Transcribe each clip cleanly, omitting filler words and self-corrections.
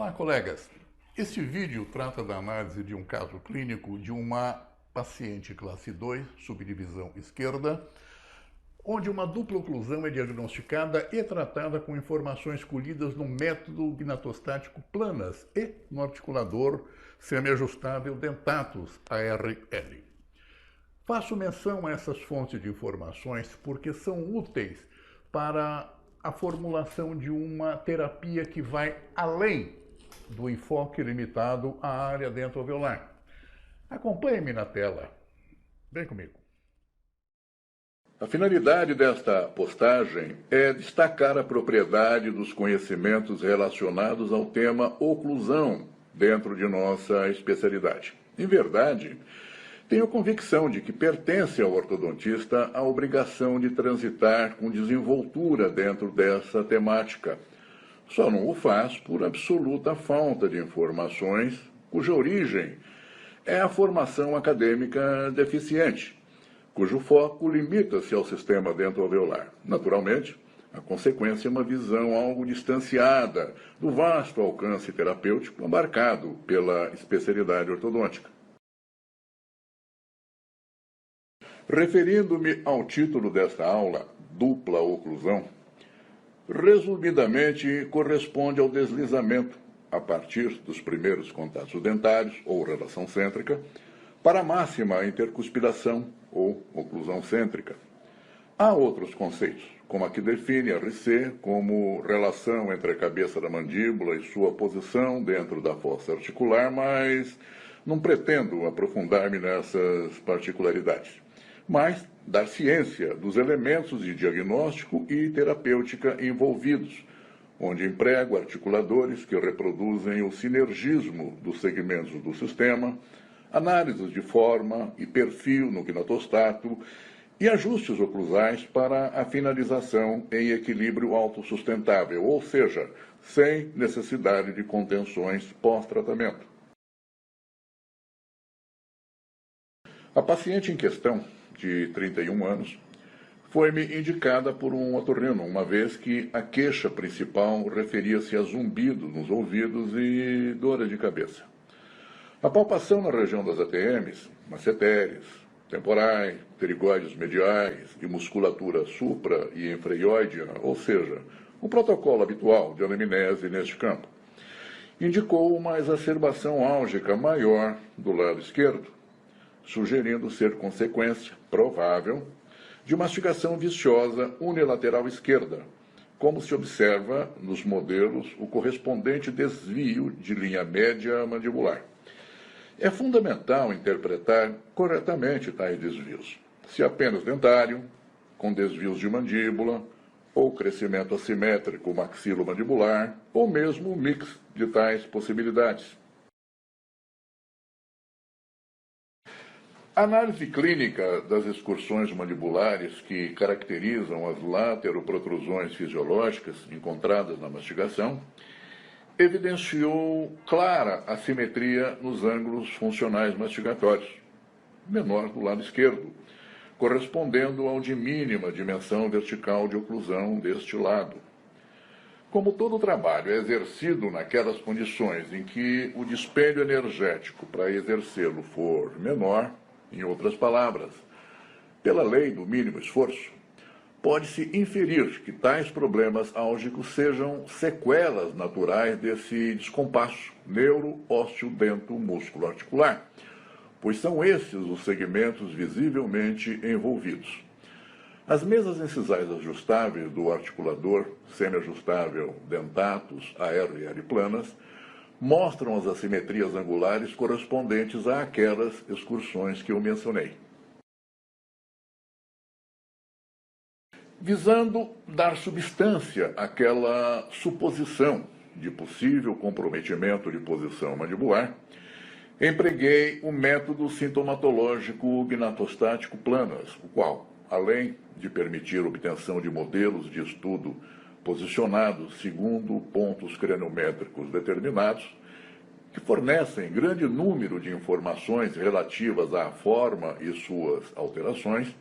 Olá, colegas. Este vídeo trata da análise de um caso clínico de uma paciente classe 2, subdivisão esquerda, onde uma dupla oclusão é diagnosticada e tratada com informações colhidas no método gnatostático planas e no articulador semiajustável Dentatus ARL. Faço menção a essas fontes de informações porque são úteis para a formulação de uma terapia que vai além do enfoque limitado à área dentoalveolar. Acompanhe-me na tela. Vem comigo. A finalidade desta postagem é destacar a propriedade dos conhecimentos relacionados ao tema oclusão dentro de nossa especialidade. Em verdade, tenho convicção de que pertence ao ortodontista a obrigação de transitar com desenvoltura dentro dessa temática. Só não o faz por absoluta falta de informações, cuja origem é a formação acadêmica deficiente, cujo foco limita-se ao sistema dentoalveolar. Naturalmente, a consequência é uma visão algo distanciada do vasto alcance terapêutico abarcado pela especialidade ortodôntica. Referindo-me ao título desta aula, dupla oclusão, resumidamente corresponde ao deslizamento, a partir dos primeiros contatos dentários, ou relação cêntrica, para a máxima intercuspidação, ou oclusão cêntrica. Há outros conceitos, como a que define a RC como relação entre a cabeça da mandíbula e sua posição dentro da fossa articular, mas não pretendo aprofundar-me nessas particularidades. Mas dar ciência dos elementos de diagnóstico e terapêutica envolvidos, onde emprego articuladores que reproduzem o sinergismo dos segmentos do sistema, análises de forma e perfil no gnatostato e ajustes oclusais para a finalização em equilíbrio autossustentável, ou seja, sem necessidade de contenções pós-tratamento. A paciente em questão, de 31 anos, foi-me indicada por um otorrino, uma vez que a queixa principal referia-se a zumbido nos ouvidos e dores de cabeça. A palpação na região das ATMs, masseteres, temporais, pterigóides mediais e musculatura supra e infreioidea, ou seja, o protocolo habitual de anamnese neste campo, indicou uma exacerbação álgica maior do lado esquerdo, sugerindo ser consequência provável de mastigação viciosa unilateral esquerda, como se observa nos modelos o correspondente desvio de linha média mandibular. É fundamental interpretar corretamente tais desvios, se apenas dentário, com desvios de mandíbula, ou crescimento assimétrico maxilomandibular, ou mesmo um mix de tais possibilidades. A análise clínica das excursões mandibulares que caracterizam as lateroprotrusões fisiológicas encontradas na mastigação evidenciou clara assimetria nos ângulos funcionais mastigatórios, menor do lado esquerdo, correspondendo ao de mínima dimensão vertical de oclusão deste lado. Como todo trabalho é exercido naquelas condições em que o dispêndio energético para exercê-lo for menor, em outras palavras, pela lei do mínimo esforço, pode-se inferir que tais problemas álgicos sejam sequelas naturais desse descompasso neuro-ósseo-dento-músculo-articular, pois são esses os segmentos visivelmente envolvidos. As mesas incisais ajustáveis do articulador semiajustável Dentatus ARL planas mostram as assimetrias angulares correspondentes àquelas excursões que eu mencionei. Visando dar substância àquela suposição de possível comprometimento de posição mandibular, empreguei o método sintomatológico gnatostático planas, o qual, além de permitir a obtenção de modelos de estudo posicionados segundo pontos craniométricos determinados, que fornecem grande número de informações relativas à forma e suas alterações,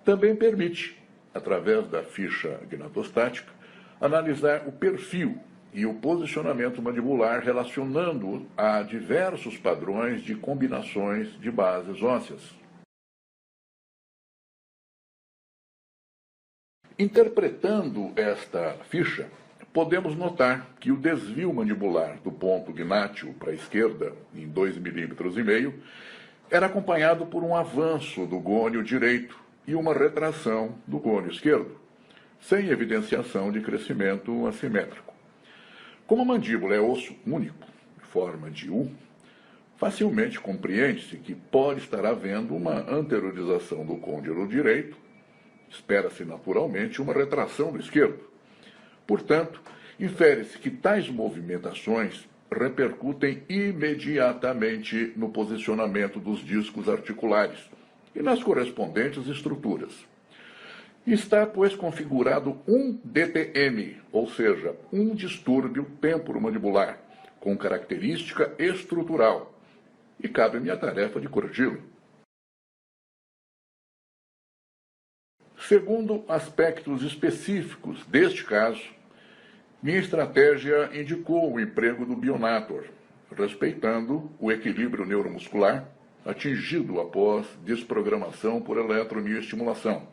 também permite, através da ficha gnatostática, analisar o perfil e o posicionamento mandibular, relacionando-o a diversos padrões de combinações de bases ósseas. Interpretando esta ficha, podemos notar que o desvio mandibular do ponto gnátio para a esquerda, em 2,5 mm, era acompanhado por um avanço do gônio direito e uma retração do gônio esquerdo, sem evidenciação de crescimento assimétrico. Como a mandíbula é osso único, em forma de U, facilmente compreende-se que pode estar havendo uma anteriorização do côndilo direito, espera-se naturalmente uma retração do esquerdo. Portanto, infere-se que tais movimentações repercutem imediatamente no posicionamento dos discos articulares e nas correspondentes estruturas. Está, pois, configurado um DTM, ou seja, um distúrbio temporomandibular, com característica estrutural, e cabe-me a tarefa de corrigi-lo. Segundo aspectos específicos deste caso, minha estratégia indicou o emprego do Bionator, respeitando o equilíbrio neuromuscular atingido após desprogramação por eletromioestimulação,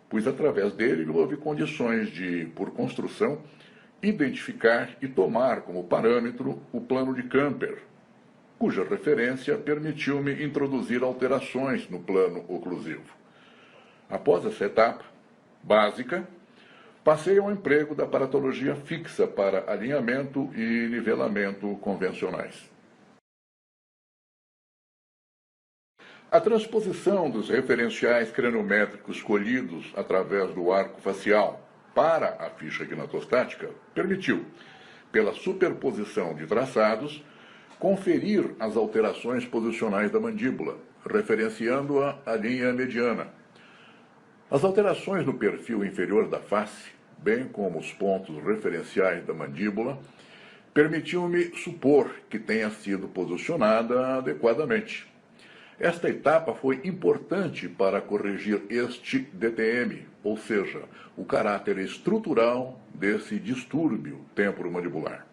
pois através dele houve condições de, por construção, identificar e tomar como parâmetro o plano de Camper, cuja referência permitiu-me introduzir alterações no plano oclusivo. Após essa etapa básica, passei ao emprego da aparatologia fixa para alinhamento e nivelamento convencionais. A transposição dos referenciais craniométricos colhidos através do arco facial para a ficha gnatostática permitiu, pela superposição de traçados, conferir as alterações posicionais da mandíbula, referenciando-a à linha mediana. As alterações no perfil inferior da face, bem como os pontos referenciais da mandíbula, permitiu-me supor que tenha sido posicionada adequadamente. Esta etapa foi importante para corrigir este DTM, ou seja, o caráter estrutural desse distúrbio temporomandibular.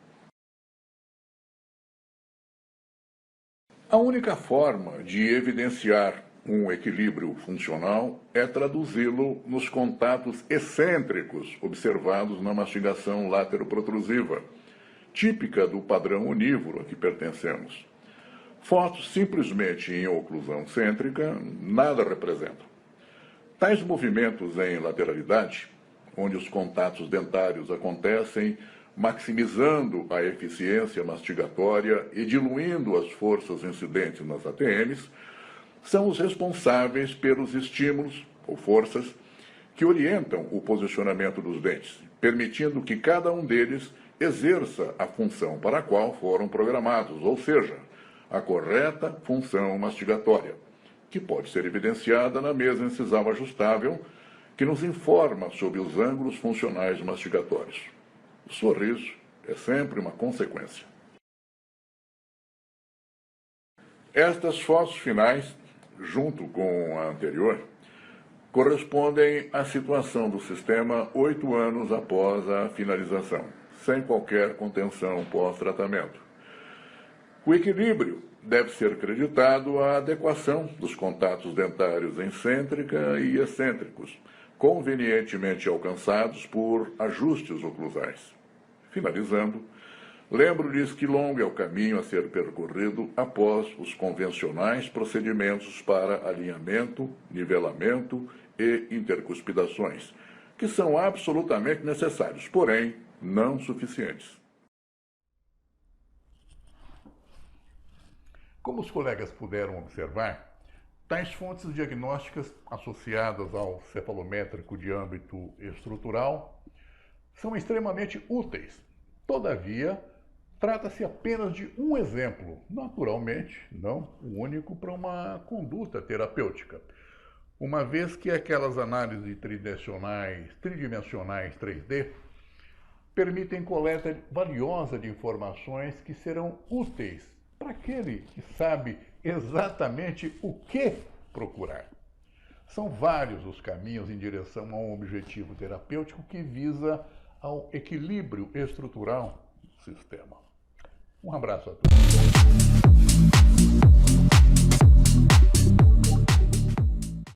A única forma de evidenciar um equilíbrio funcional é traduzi-lo nos contatos excêntricos observados na mastigação lateroprotrusiva, típica do padrão onívoro a que pertencemos. Fotos simplesmente em oclusão cêntrica nada representam. Tais movimentos em lateralidade, onde os contatos dentários acontecem maximizando a eficiência mastigatória e diluindo as forças incidentes nas ATMs, são os responsáveis pelos estímulos ou forças que orientam o posicionamento dos dentes, permitindo que cada um deles exerça a função para a qual foram programados, ou seja, a correta função mastigatória, que pode ser evidenciada na mesa incisal ajustável, que nos informa sobre os ângulos funcionais mastigatórios. O sorriso é sempre uma consequência. Estas fotos finais, junto com a anterior, correspondem à situação do sistema 8 anos após a finalização, sem qualquer contenção pós-tratamento. O equilíbrio deve ser creditado à adequação dos contatos dentários excêntrica e excêntricos, convenientemente alcançados por ajustes oclusais. Finalizando, lembro-lhes que longo é o caminho a ser percorrido após os convencionais procedimentos para alinhamento, nivelamento e intercuspidações, que são absolutamente necessários, porém não suficientes. Como os colegas puderam observar, tais fontes diagnósticas associadas ao cefalométrico de âmbito estrutural são extremamente úteis. Todavia, trata-se apenas de um exemplo, naturalmente, não o único, para uma conduta terapêutica, uma vez que aquelas análises tridimensionais 3D permitem coleta valiosa de informações que serão úteis para aquele que sabe exatamente o que procurar. São vários os caminhos em direção a um objetivo terapêutico que visa ao equilíbrio estrutural do sistema. Um abraço a todos.